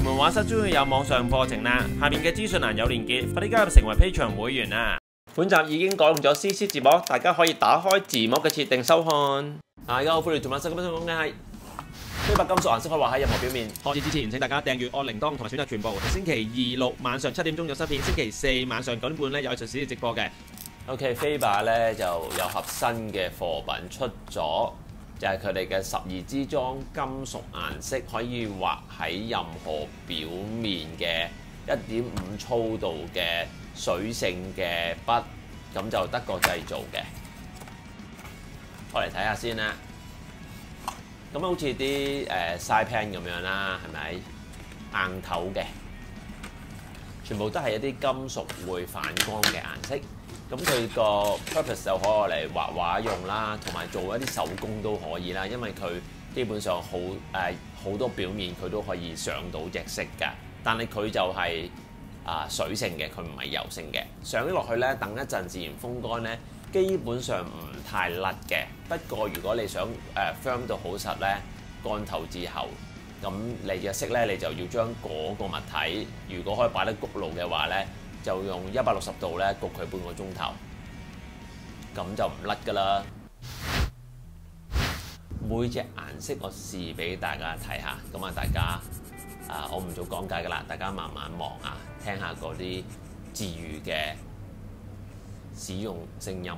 屯門畫室終於有網上課程啦，下面嘅資訊欄有連結，快啲加入成為 Patreon 會員啦！本集已經改用咗 CC 字幕，大家可以打開字幕嘅設定收看。大家好，歡迎屯馬室，今日想講嘅係非白金屬顏色可以畫喺任何表面。開始之前，請大家訂閱、按鈴鐺同埋選擇全部。星期二六晚上7點鐘有新片，星期四晚上9點半咧有藝術史直播嘅。OK， 飛白咧就有盒新嘅貨品出咗。就係佢哋嘅12支裝金屬顏色，可以畫喺任何表面嘅1.5粗度嘅水性嘅筆，咁就德國製造嘅。我嚟睇下先啦。咁好似啲side pen 咁樣啦，係咪硬頭嘅？全部都係一啲金屬會反光嘅顏色。咁佢個 purpose 就可以嚟畫畫用啦，同埋做一啲手工都可以啦。因為佢基本上好多表面佢都可以上到隻色㗎，但係佢就係水性嘅，佢唔係油性嘅。上咗落去咧，等一陣自然風乾咧，基本上唔太甩嘅。不過如果你想firm 到好實咧，乾透之後，咁你嘅色咧，你就要將嗰個物體，如果可以擺得焗爐嘅話咧，就用160度咧焗佢半個鐘頭，咁就唔甩㗎啦。每隻顏色我試俾大家睇下，咁啊大家我唔做講解㗎啦，大家慢慢望啊，聽下嗰啲自如嘅使用聲音。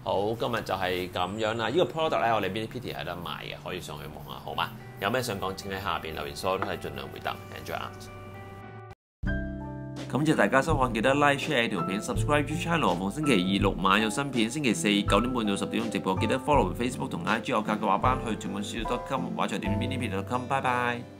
好，今日就係咁樣啦。呢個 product 咧，我哋 Minipity 係得賣嘅，可以上去望下，好嗎？有咩想講，請喺下邊留言，所有都係盡量回答。Enjoy art。感謝大家收看，記得 like share 條片 ，subscribe YouTube channel。逢星期二6晚有新片，星期4 9點半到10點鐘直播。記得 follow Facebook 同 IG 我教嘅畫班去全本書.com 畫在點 Minipity.com。拜拜。